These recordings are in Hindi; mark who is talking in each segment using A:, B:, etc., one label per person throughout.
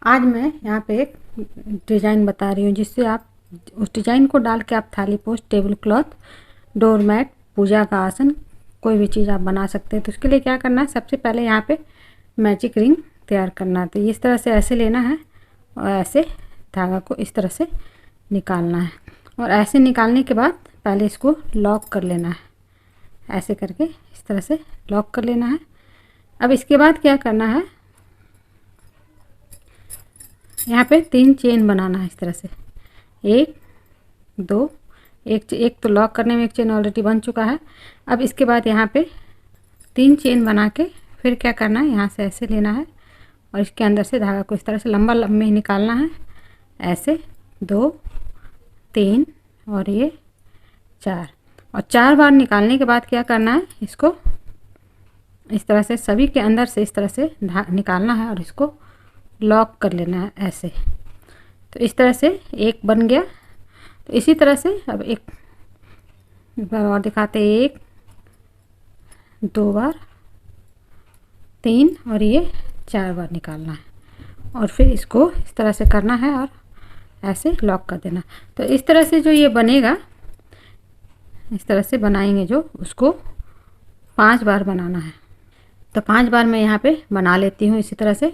A: आज मैं यहाँ पे एक डिज़ाइन बता रही हूँ जिससे आप उस डिज़ाइन को डाल के आप थाली पोस्ट, टेबल क्लॉथ, डोरमैट, पूजा का आसन, कोई भी चीज़ आप बना सकते हैं। तो उसके लिए क्या करना है, सबसे पहले यहाँ पे मैजिक रिंग तैयार करना है। तो इस तरह से ऐसे लेना है और ऐसे धागा को इस तरह से निकालना है और ऐसे निकालने के बाद पहले इसको लॉक कर लेना है। ऐसे करके इस तरह से लॉक कर लेना है। अब इसके बाद क्या करना है, यहाँ पे 3 चेन बनाना है इस तरह से, 1 2, एक तो लॉक करने में एक चेन ऑलरेडी बन चुका है। अब इसके बाद यहाँ पे 3 चेन बना के फिर क्या करना है, यहाँ से ऐसे लेना है और इसके अंदर से धागा को इस तरह से लंबा लंबे ही निकालना है। ऐसे 2 3 और ये 4, और 4 बार निकालने के बाद क्या करना है, इसको इस तरह से सभी के अंदर से इस तरह से निकालना है और इसको लॉक कर लेना है ऐसे। तो इस तरह से एक बन गया। तो इसी तरह से अब एक बार और दिखाते हैं, 1 2 बार, 3 और ये 4 बार निकालना है और फिर इसको इस तरह से करना है और ऐसे लॉक कर देना। तो इस तरह से जो ये बनेगा, इस तरह से बनाएंगे जो, उसको 5 बार बनाना है। तो 5 बार मैं यहाँ पे बना लेती हूँ इसी तरह से।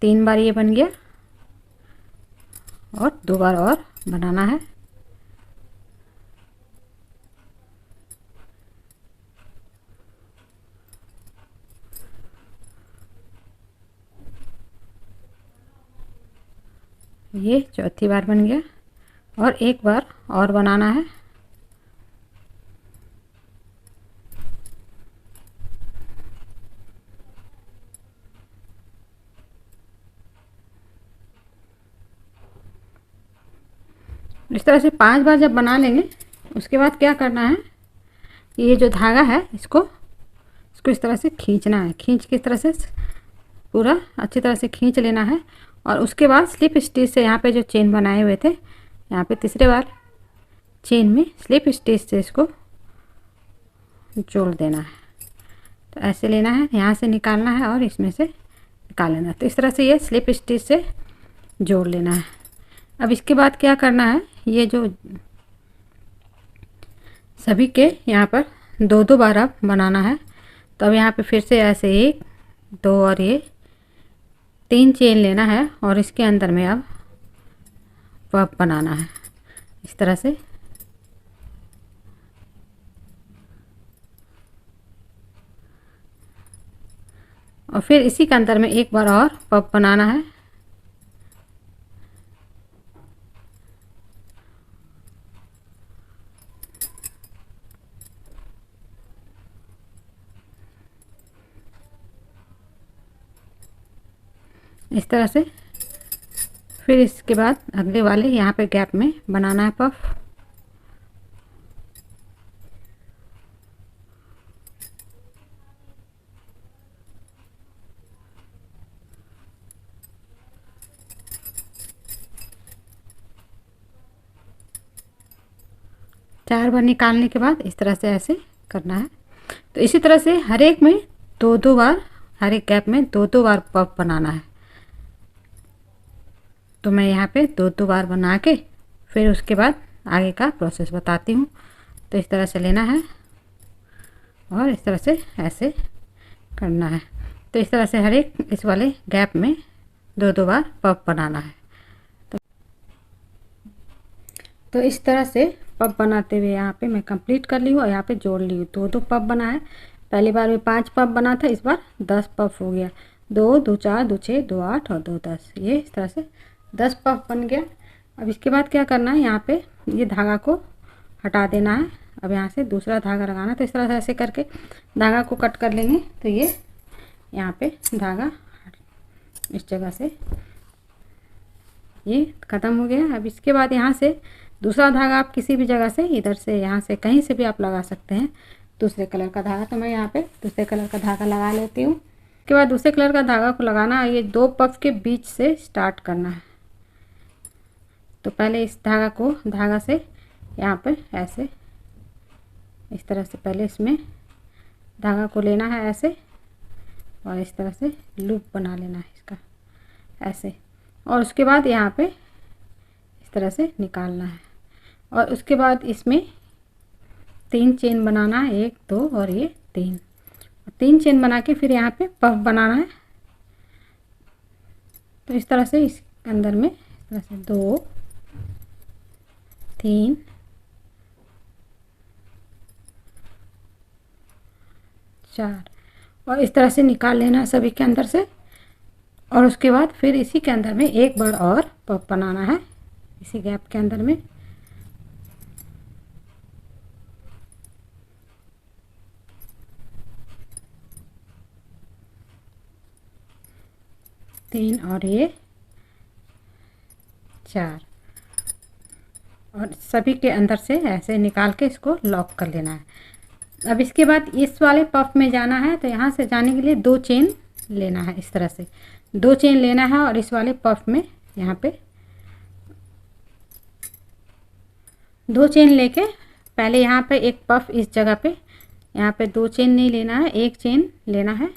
A: तीन बार ये बन गया और 2 बार और बनाना है। ये चौथी बार बन गया और 1 बार और बनाना है। इस तरह से 5 बार जब बना लेंगे, उसके बाद क्या करना है, ये जो धागा है इसको इस तरह से खींचना है। खींच के इस तरह से पूरा अच्छी तरह से खींच लेना है और उसके बाद स्लिप स्टिच से यहाँ पे जो चेन बनाए हुए थे, यहाँ पे तीसरे बार चेन में स्लिप स्टिच से इसको जोड़ देना है। तो ऐसे लेना है, यहाँ से निकालना है और इसमें से निकाल लेना है। तो इस तरह से ये स्लिप स्टिच से जोड़ लेना है। अब इसके बाद क्या करना है, ये जो सभी के यहाँ पर 2-2 बार अब बनाना है। तो अब यहाँ पे फिर से ऐसे 1 2 और ये 3 चेन लेना है और इसके अंदर में अब पफ बनाना है इस तरह से। और फिर इसी के अंदर में 1 बार और पफ बनाना है। इस तरह से फिर इसके बाद अगले वाले यहाँ पे गैप में बनाना है पफ। चार बार निकालने के बाद इस तरह से ऐसे करना है। तो इसी तरह से हर एक में 2-2 बार, हर एक गैप में 2-2 बार पफ बनाना है। तो मैं यहाँ पे 2-2 बार बना के फिर उसके बाद आगे का प्रोसेस बताती हूँ। तो इस तरह से लेना है और इस तरह से ऐसे करना है। तो इस तरह से हर एक इस वाले गैप में 2-2 बार पफ बनाना है। तो इस तरह से पफ बनाते हुए यहाँ पे मैं कंप्लीट कर ली हूँ और यहाँ पे जोड़ ली हूँ। 2-2 पफ बना है। पहली बार में 5 पफ बना था, इस बार 10 पफ हो गया। 2 2 4 2 6 2 8 और 2 10, ये इस तरह से 10 पफ बन गया। अब इसके बाद क्या करना है, यहाँ पे ये धागा को हटा देना है। अब यहाँ से दूसरा धागा लगाना। तो इस तरह से ऐसे करके धागा को कट कर लेंगे। तो ये यहाँ पे धागा इस जगह से ये ख़त्म हो गया। अब इसके बाद यहाँ से दूसरा धागा आप किसी भी जगह से, इधर से, यहाँ से, कहीं से भी आप लगा सकते हैं दूसरे कलर का धागा। तो मैं यहाँ पे दूसरे कलर का धागा लगा लेती हूँ। उसके बाद दूसरे कलर का धागा को लगाना, ये 2 पफ के बीच से स्टार्ट करना है। तो पहले इस धागा से यहाँ पे ऐसे इस तरह से पहले इसमें धागा को लेना है ऐसे और इस तरह से लूप बना लेना है इसका ऐसे, और उसके बाद यहाँ पे इस तरह से निकालना है। और उसके बाद इसमें 3 चेन बनाना है, 1 2 और ये 3 चेन बना के फिर यहाँ पे पफ बनाना है। तो इस तरह से इस अंदर में इस तरह से 2 3 4 और इस तरह से निकाल लेना है सभी के अंदर से। और उसके बाद फिर इसी के अंदर में एक बार और पफ बनाना है इसी गैप के अंदर में। तीन और ये 4 और सभी के अंदर से ऐसे निकाल के इसको लॉक कर लेना है। अब इसके बाद इस वाले पफ में जाना है, तो यहाँ से जाने के लिए 2 चेन लेना है। इस तरह से 2 चेन लेना है और इस वाले पफ में यहाँ पे 2 चेन लेके पहले यहाँ पे एक पफ इस जगह पे यहाँ पे 2 चेन नहीं लेना है, 1 चेन लेना है।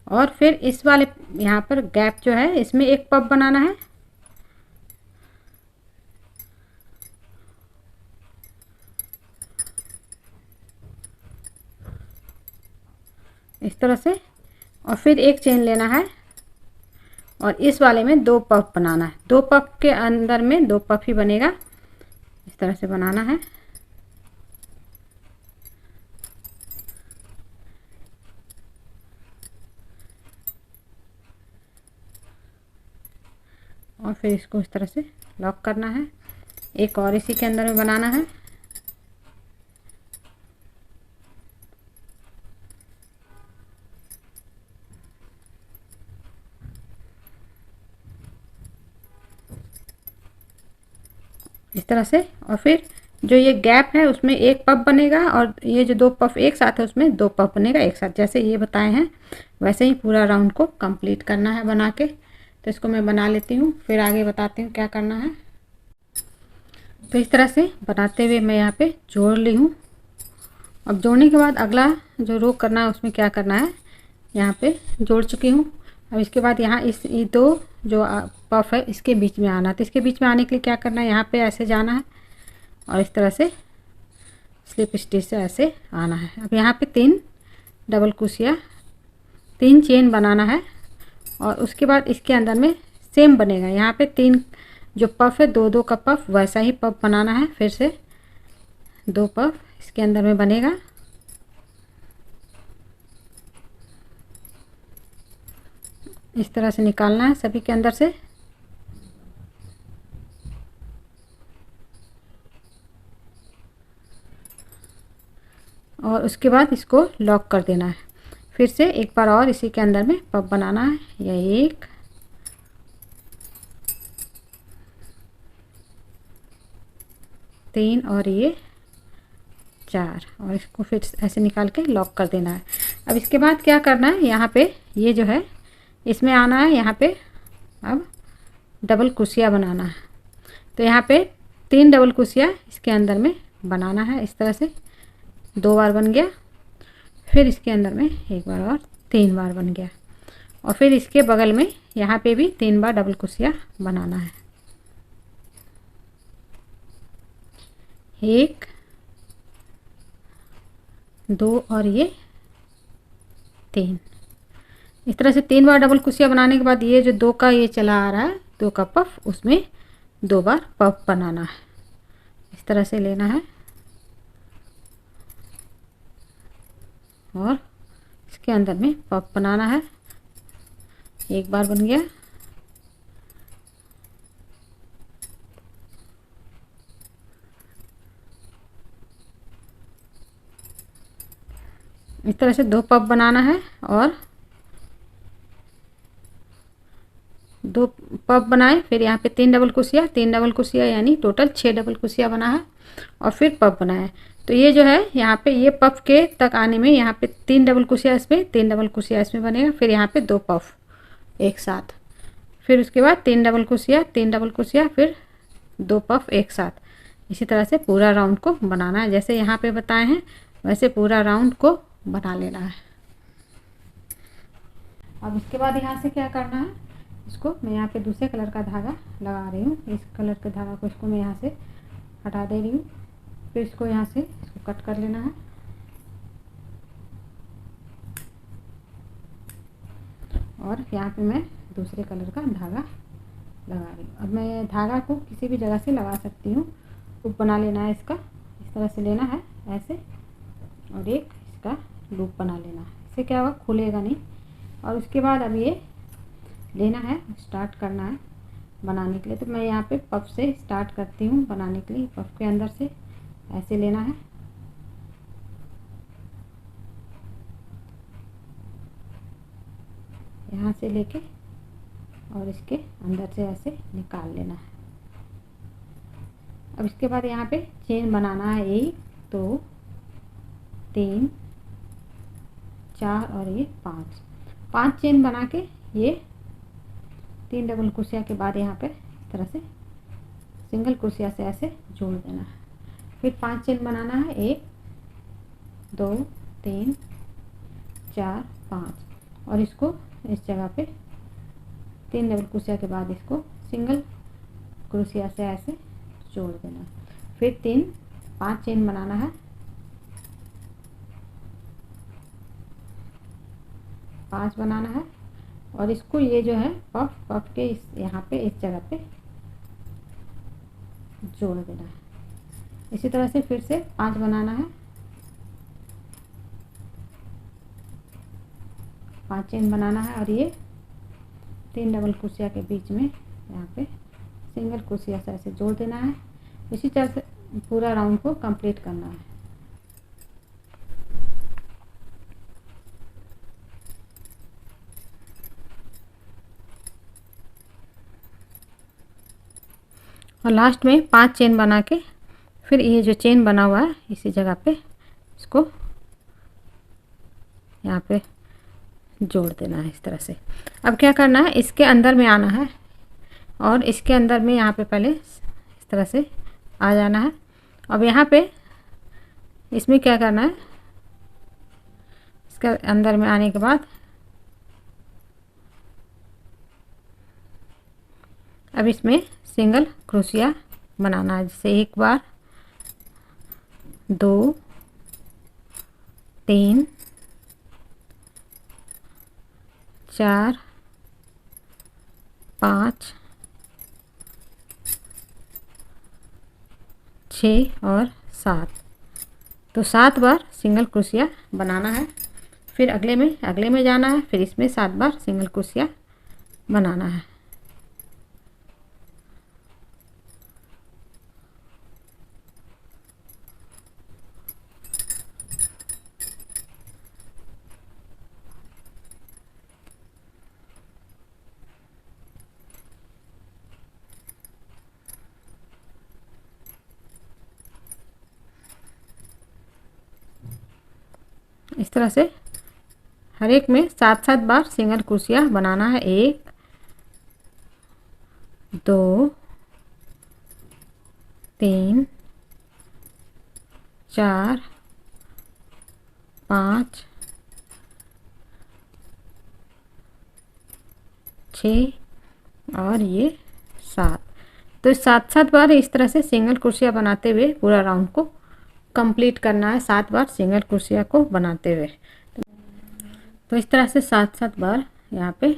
A: और फिर इस वाले यहाँ पर गैप जो है इसमें एक पफ बनाना है। इस तरह से, और फिर 1 चेन लेना है और इस वाले में 2 पफ बनाना है। 2 पफ के अंदर में 2 पफ ही बनेगा, इस तरह से बनाना है। और फिर इसको इस तरह से लॉक करना है। एक और इसी के अंदर में बनाना है। इस तरह से, और फिर जो ये गैप है उसमें एक पफ बनेगा और ये जो 2 पफ एक साथ है उसमें 2 पफ बनेगा एक साथ। जैसे ये बताए हैं वैसे ही पूरा राउंड को कंप्लीट करना है बना के। तो इसको मैं बना लेती हूँ, फिर आगे बताती हूँ क्या करना है। तो इस तरह से बनाते हुए मैं यहाँ पे जोड़ ली हूँ। अब जोड़ने के बाद अगला जो रो करना है उसमें क्या करना है, यहाँ पे जोड़ चुकी हूँ। अब इसके बाद यहाँ इस 2 जो पफ है इसके बीच में आना है। तो इसके बीच में आने के लिए क्या करना है, यहाँ पे ऐसे जाना है और इस तरह से स्लिप स्टिच से ऐसे आना है। अब यहाँ पे 3 डबल क्रोशिया 3 चेन बनाना है और उसके बाद इसके अंदर में सेम बनेगा। यहाँ पे 3 जो पफ है 2-2 का पफ वैसा ही पफ बनाना है। फिर से 2 पफ इसके अंदर में बनेगा। इस तरह से निकालना है सभी के अंदर से। और उसके बाद इसको लॉक कर देना है। फिर से एक बार और इसी के अंदर में पफ बनाना है। यह 1 3 और ये 4 और इसको फिर ऐसे निकाल के लॉक कर देना है। अब इसके बाद क्या करना है, यहाँ पे ये जो है इसमें आना है। यहाँ पे अब डबल क्रोशिया बनाना है। तो यहाँ पे 3 डबल क्रोशिया इसके अंदर में बनाना है। इस तरह से 2 बार बन गया, फिर इसके अंदर में एक बार और 3 बार बन गया। और फिर इसके बगल में यहाँ पे भी 3 बार डबल क्रोशिया बनाना है। 1 2 और ये 3। इस तरह से 3 बार डबल क्रोशिया बनाने के बाद ये जो 2 का ये चला आ रहा है 2 का पफ, उसमें 2 बार पफ बनाना है। इस तरह से लेना है और इसके अंदर में पफ बनाना है। एक बार बन गया, इस तरह से 2 पफ बनाना है और 2 पफ बनाए। फिर यहाँ पे 3 डबल क्रोशिया यानी टोटल 6 डबल क्रोशिया बना है और फिर पफ बनाया। तो ये जो है यहाँ पे ये पफ के तक आने में यहाँ पे 3 डबल क्रोशिया इसमें, 3 डबल क्रोशिया इसमें बनेगा। फिर यहाँ पे 2 पफ एक साथ, फिर उसके बाद 3 डबल क्रोशिया, फिर 2 पफ एक साथ। इसी तरह से पूरा राउंड को बनाना है। जैसे यहाँ पे बताए हैं वैसे पूरा राउंड को बना लेना है। अब इसके बाद यहाँ से क्या करना है, इसको मैं यहाँ पे दूसरे कलर का धागा लगा रही हूँ। इस कलर के धागा को इसको मैं यहाँ से हटा दे रही हूँ। फिर इसको यहाँ से इसको कट कर लेना है। और यहाँ पे मैं दूसरे कलर का धागा लगा रही हूँ। अब मैं धागा को किसी भी जगह से लगा सकती हूँ। लूप बना लेना है इसका, इस तरह से लेना है ऐसे, और एक इसका लूप बना लेना है। इससे क्या होगा, खुलेगा नहीं। और उसके बाद अब ये लेना है, स्टार्ट करना है बनाने के लिए। तो मैं यहाँ पे पफ से स्टार्ट करती हूँ बनाने के लिए। पफ के अंदर से ऐसे लेना है, यहाँ से लेके और इसके अंदर से ऐसे निकाल लेना है। अब इसके बाद यहाँ पे चेन बनाना है 1 2 3 4 और ये 5 चेन बना के ये 3 डबल क्रोशिया के बाद यहाँ पे इस तरह से सिंगल क्रोशिया से ऐसे जोड़ देना है। फिर 5 चेन बनाना है 1 2 3 4 5 और इसको इस जगह पे 3 डबल क्रोशिया के बाद इसको सिंगल क्रोशिया से ऐसे जोड़ देना है। फिर 5 चेन बनाना है, 5 बनाना है और इसको ये जो है पफ के इस यहाँ पे इस जगह पे जोड़ देना है। इसी तरह से फिर से 5 बनाना है, 5 चेन बनाना है और ये 3 डबल क्रोशिया के बीच में यहाँ पे सिंगल क्रोशिया से ऐसे जोड़ देना है। इसी तरह से पूरा राउंड को कंप्लीट करना है। और लास्ट में 5 चेन बना के फिर ये जो चेन बना हुआ है इसी जगह पे इसको यहाँ पे जोड़ देना है इस तरह से। अब क्या करना है, इसके अंदर में आना है और इसके अंदर में यहाँ पे पहले इस तरह से आ जाना है। अब यहाँ पे इसमें क्या करना है, इसके अंदर में आने के बाद अब इसमें सिंगल क्रोशिया बनाना है। जैसे 1 बार 2 3 4 5 6 और 7। तो 7 बार सिंगल क्रोशिया बनाना है। फिर अगले में जाना है, फिर इसमें 7 बार सिंगल क्रोशिया बनाना है। इस तरह से हर एक में 7 बार सिंगल क्रोशिया बनाना है। 1 2 3 4 5 6 और ये 7। तो 7 बार इस तरह से सिंगल क्रोशिया बनाते हुए पूरा राउंड को कंप्लीट करना है। 7 बार सिंगल क्रोशिया को बनाते हुए। तो इस तरह से 7 बार यहाँ पे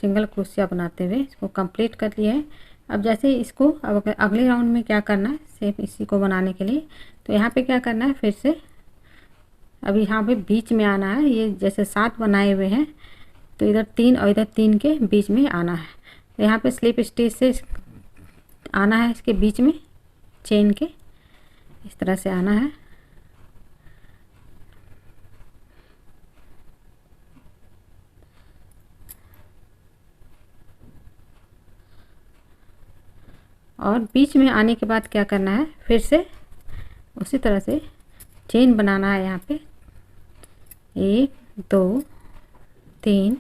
A: सिंगल क्रोशिया बनाते हुए इसको कंप्लीट कर लिया है। अब जैसे इसको अब अगले राउंड में क्या करना है, सेम इसी को बनाने के लिए तो यहाँ पे क्या करना है, फिर से अब यहाँ पे बीच में आना है। ये जैसे 7 बनाए हुए हैं तो इधर 3 और इधर 3 के बीच में आना है। तो यहाँ पे स्लिप स्टिच से आना है, इसके बीच में चेन के इस तरह से आना है। और बीच में आने के बाद क्या करना है, फिर से उसी तरह से चेन बनाना है। यहाँ पे 1 2 3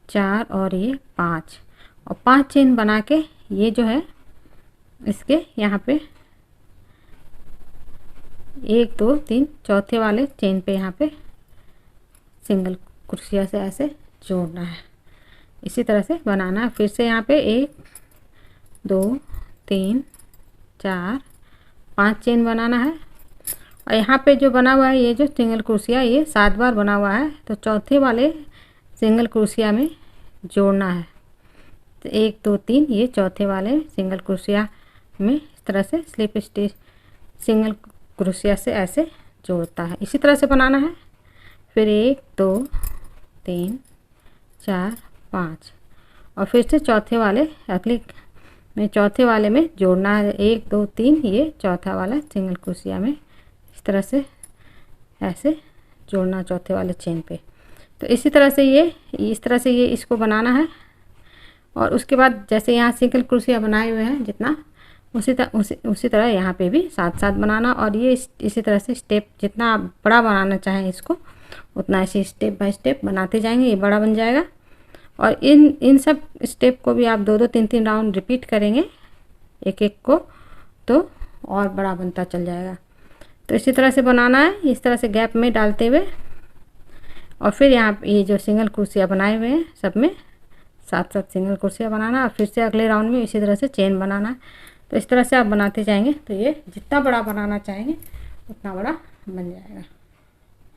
A: 4 और ये 5 और 5 चेन बना के ये जो है इसके यहाँ पे 1 2 3 चौथे वाले चेन पे यहाँ पे सिंगल क्रोशिया से ऐसे जोड़ना है। इसी तरह से बनाना है। फिर से यहाँ पे 1 2 3 4 5 चेन बनाना है। और यहाँ पे जो बना हुआ है ये जो सिंगल क्रोशिया ये 7 बार बना हुआ है, तो चौथे वाले सिंगल क्रोशिया में जोड़ना है। तो 1 2 3 ये चौथे वाले सिंगल क्रोशिया में इस तरह से स्लिप स्टिच सिंगल क्रोशिया से ऐसे जोड़ता है। इसी तरह से बनाना है। फिर 1 2 3 4 5 और फिर से चौथे वाले अगले में चौथे वाले में जोड़ना है। 1 2 3 ये चौथा वाला सिंगल क्रोशिया में इस तरह से ऐसे जोड़ना चौथे वाले चेन पे। तो इसी तरह से ये इस तरह से ये इसको बनाना है। और उसके बाद जैसे यहाँ सिंगल क्रोशिया बनाए हुए हैं जितना उसी तरह यहाँ पे भी साथ साथ बनाना। और ये इसी तरह से स्टेप जितना आप बड़ा बनाना चाहें इसको उतना ऐसे स्टेप बाय स्टेप बनाते जाएंगे, ये बड़ा बन जाएगा। और इन सब स्टेप को भी आप 2 3 3 राउंड रिपीट करेंगे एक एक को, तो और बड़ा बनता चल जाएगा। तो इसी तरह से बनाना है, इस तरह से गैप में डालते हुए। और फिर यहाँ ये जो सिंगल क्रोशिया बनाए हुए हैं सब में साथ साथ सिंगल क्रोशिया बनाना और फिर से अगले राउंड में इसी तरह से चेन बनाना है। तो इस तरह से आप बनाते जाएंगे तो ये जितना बड़ा बनाना चाहेंगे उतना बड़ा बन जाएगा।